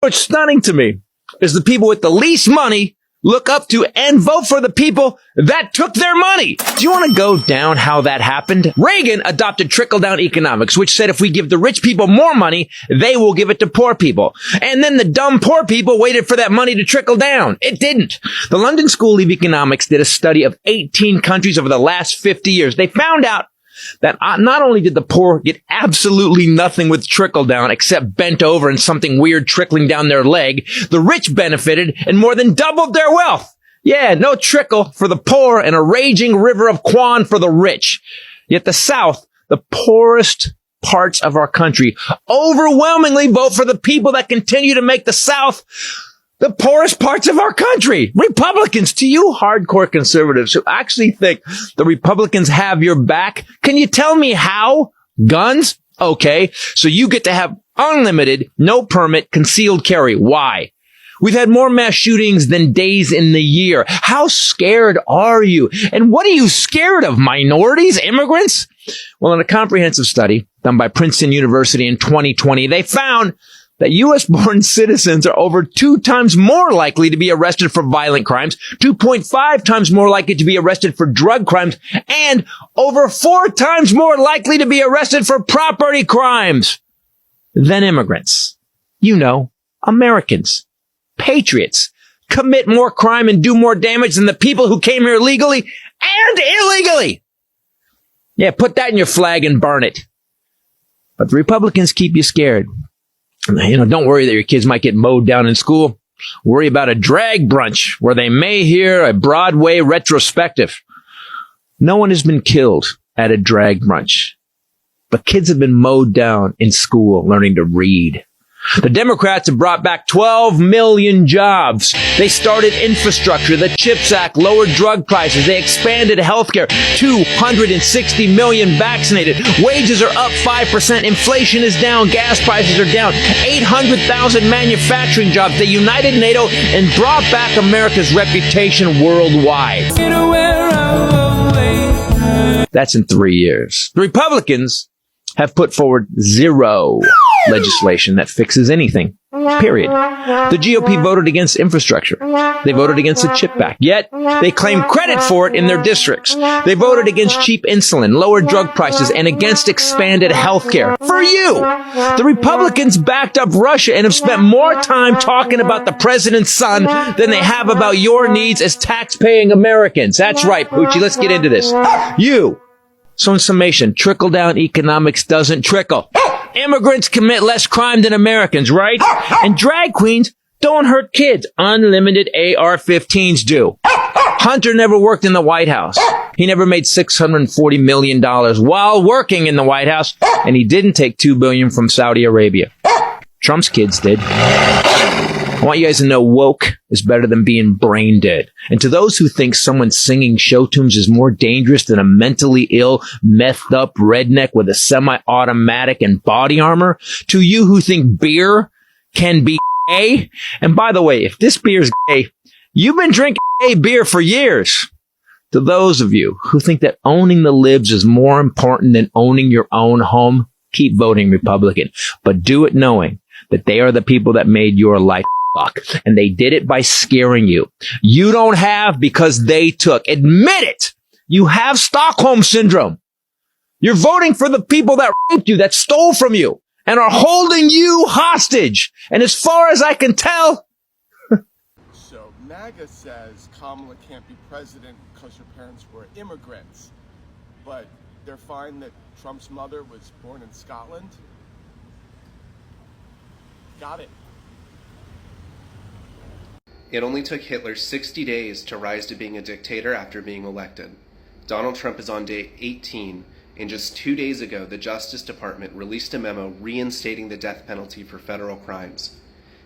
What's stunning to me is the people with the least money look up to and vote for the people that took their money. Do you want to go down how that happened? Reagan adopted trickle-down economics, which said if we give the rich people more money, they will give it to poor people. And then the dumb poor people waited for that money to trickle down. It didn't. The London School of Economics did a study of 18 countries over the last 50 years. They found out that not only did the poor get absolutely nothing with trickle down except bent over and something weird trickling down their leg, the rich benefited and more than doubled their wealth. Yeah, no trickle for the poor and a raging river of quan for the rich. Yet the South, the poorest parts of our country, overwhelmingly vote for the people that continue to make the South the poorest parts of our country. Republicans, to you hardcore conservatives who actually think the Republicans have your back, can you tell me how? Guns? Okay. So you get to have unlimited, no permit, concealed carry. Why? We've had more mass shootings than days in the year. How scared are you? And what are you scared of? Minorities? Immigrants? Well, in a comprehensive study done by Princeton University in 2020, they found that U.S.-born citizens are over 2 times more likely to be arrested for violent crimes, 2.5 times more likely to be arrested for drug crimes, and over 4 times more likely to be arrested for property crimes than immigrants. You know, Americans, patriots, commit more crime and do more damage than the people who came here legally and illegally. Yeah, put that in your flag and burn it. But the Republicans keep you scared. Don't worry that your kids might get mowed down in school. Worry about a drag brunch where they may hear a Broadway retrospective. No one has been killed at a drag brunch, but kids have been mowed down in school learning to read. The Democrats have brought back 12 million jobs. They started infrastructure. The CHIPS Act lowered drug prices. They expanded healthcare. 260 million vaccinated. Wages are up 5%. Inflation is down. Gas prices are down. 800,000 manufacturing jobs. They united NATO and brought back America's reputation worldwide. That's in 3 years. The Republicans have put forward zero legislation that fixes anything. Period. The GOP voted against infrastructure. They voted against the CHIP Act. Yet, they claim credit for it in their districts. They voted against cheap insulin, lowered drug prices, and against expanded health care. For you! The Republicans backed up Russia and have spent more time talking about the president's son than they have about your needs as tax-paying Americans. That's right, Poochie. Let's get into this. You! So in summation, trickle-down economics doesn't trickle. Immigrants commit less crime than Americans, right? And drag queens don't hurt kids. Unlimited AR-15s do. Hunter never worked in the White House. He never made $640 million while working in the White House, and he didn't take $2 billion from Saudi Arabia. Trump's kids did. I want you guys to know woke is better than being brain dead. And to those who think someone singing show tunes is more dangerous than a mentally ill, methed up redneck with a semi-automatic and body armor, to you who think beer can be gay, and by the way, if this beer's gay, you've been drinking gay beer for years. To those of you who think that owning the libs is more important than owning your own home, keep voting Republican, but do it knowing that they are the people that made your life suck, and they did it by scaring you. You don't have because they took. Admit it. You have Stockholm Syndrome. You're voting for the people that raped you, that stole from you, and are holding you hostage. And as far as I can tell... So MAGA says Kamala can't be president because her parents were immigrants, but they're fine that Trump's mother was born in Scotland? Got it. It only took Hitler 60 days to rise to being a dictator after being elected. Donald Trump is on day 18, and just 2 days ago, the Justice Department released a memo reinstating the death penalty for federal crimes.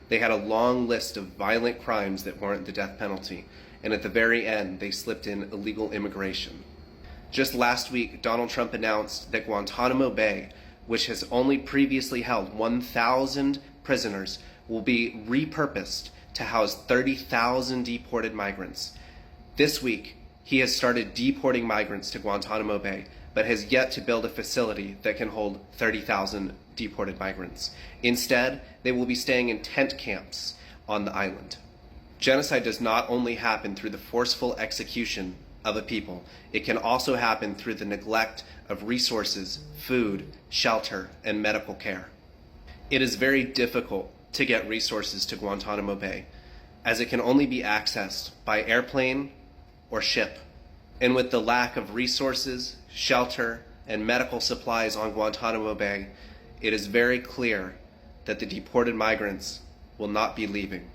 They had a long list of violent crimes that warrant the death penalty, and at the very end, they slipped in illegal immigration. Just last week, Donald Trump announced that Guantanamo Bay, which has only previously held 1,000 prisoners, will be repurposed to house 30,000 deported migrants. This week, he has started deporting migrants to Guantanamo Bay, but has yet to build a facility that can hold 30,000 deported migrants. Instead, they will be staying in tent camps on the island. Genocide does not only happen through the forceful execution of a people, it can also happen through the neglect of resources, food, shelter, and medical care. It is very difficult to get resources to Guantanamo Bay, as it can only be accessed by airplane or ship. And with the lack of resources, shelter, and medical supplies on Guantanamo Bay, it is very clear that the deported migrants will not be leaving.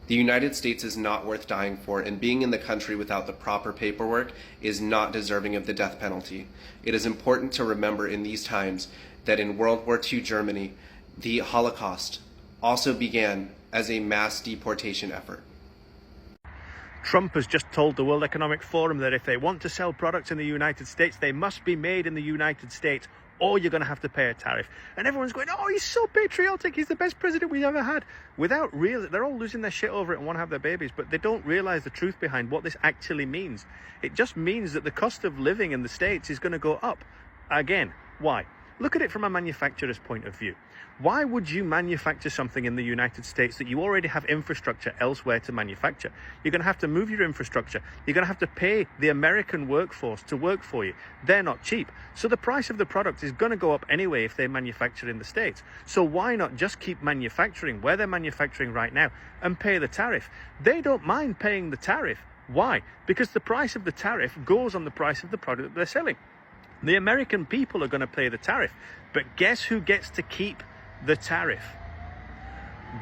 The United States is not worth dying for, and being in the country without the proper paperwork is not deserving of the death penalty. It is important to remember in these times that in World War II Germany, the Holocaust also began as a mass deportation effort. Trump has just told the World Economic Forum that if they want to sell products in the United States, they must be made in the United States, or you're going to have to pay a tariff. And everyone's going, oh, he's so patriotic. He's the best president we've ever had. Without they're all losing their shit over it and want to have their babies, but they don't realize the truth behind what this actually means. It just means that the cost of living in the States is going to go up. Again, why? Look at it from a manufacturer's point of view. Why would you manufacture something in the United States that you already have infrastructure elsewhere to manufacture? You're going to have to move your infrastructure. You're going to have to pay the American workforce to work for you. They're not cheap. So the price of the product is going to go up anyway if they manufacture in the States. So why not just keep manufacturing where they're manufacturing right now and pay the tariff? They don't mind paying the tariff. Why? Because the price of the tariff goes on the price of the product that they're selling. The American people are going to pay the tariff, but guess who gets to keep the tariff?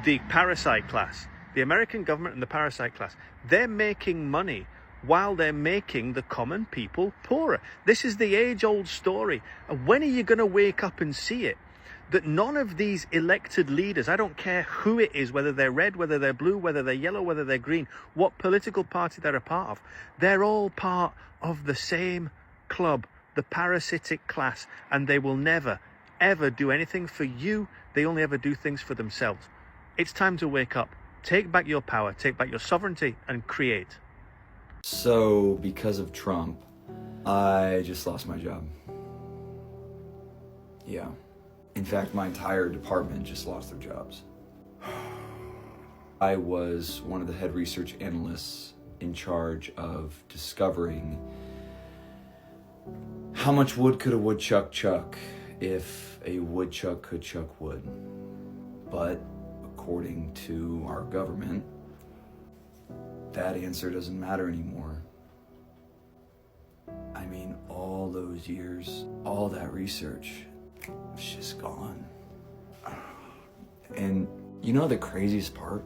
The parasite class. The American government and the parasite class. They're making money while they're making the common people poorer. This is the age-old story. And when are you going to wake up and see it? That none of these elected leaders, I don't care who it is, whether they're red, whether they're blue, whether they're yellow, whether they're green, what political party they're a part of, they're all part of the same club, the parasitic class, and they will never, ever do anything for you. They only ever do things for themselves. It's time to wake up. Take back your power, take back your sovereignty, and create. So, because of Trump, I just lost my job. Yeah. In fact, my entire department just lost their jobs. I was one of the head research analysts in charge of discovering how much wood could a woodchuck chuck if a woodchuck could chuck wood. But according to our government, that answer doesn't matter anymore. I mean, all those years, all that research, it's just gone. And you know the craziest part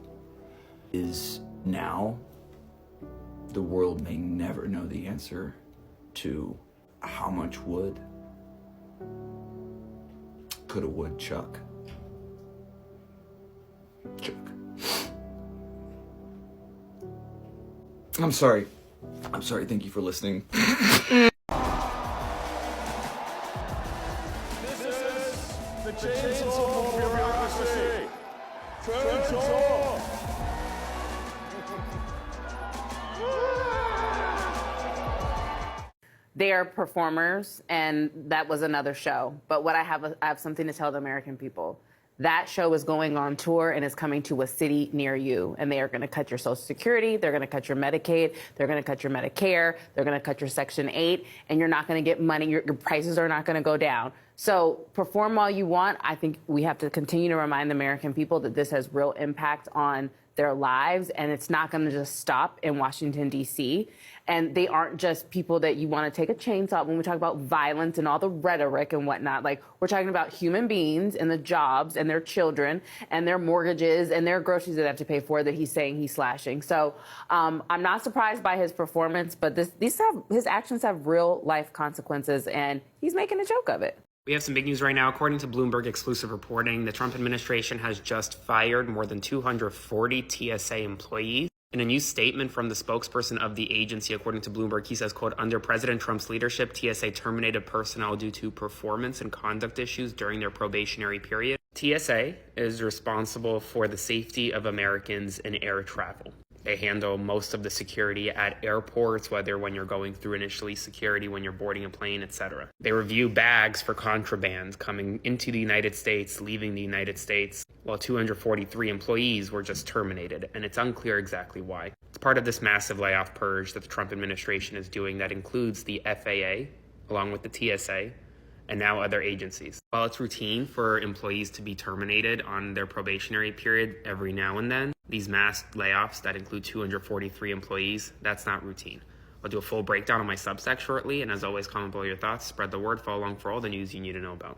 is now the world may never know the answer to how much wood could a woodchuck chuck. I'm sorry. Thank you for listening. The chainsaw of bureaucracy. Chainsaw. They are performers, and that was another show. But what I have something to tell the American people. That show is going on tour and is coming to a city near you. And they are going to cut your Social Security. They're going to cut your Medicaid. They're going to cut your Medicare. They're going to cut your Section 8. And you're not going to get money. Your prices are not going to go down. So perform all you want. I think we have to continue to remind the American people that this has real impact on their lives, and it's not going to just stop in Washington, D.C. And they aren't just people that you want to take a chainsaw when we talk about violence and all the rhetoric and whatnot. Like, we're talking about human beings and the jobs and their children and their mortgages and their groceries that they have to pay for that he's saying he's slashing. So I'm not surprised by his performance, but his actions have real life consequences, and he's making a joke of it. We have some big news right now. According to Bloomberg exclusive reporting, the Trump administration has just fired more than 240 TSA employees. In a new statement from the spokesperson of the agency, according to Bloomberg, he says, quote, under President Trump's leadership, TSA terminated personnel due to performance and conduct issues during their probationary period. TSA is responsible for the safety of Americans in air travel. They handle most of the security at airports, whether when you're going through initially security, when you're boarding a plane, etc. They review bags for contraband coming into the United States, leaving the United States, while 243 employees were just terminated, and it's unclear exactly why. It's part of this massive layoff purge that the Trump administration is doing that includes the FAA, along with the TSA, and now other agencies. While it's routine for employees to be terminated on their probationary period every now and then, these mass layoffs that include 243 employees, that's not routine. I'll do a full breakdown on my Substack shortly, and as always, comment below your thoughts, spread the word, follow along for all the news you need to know about.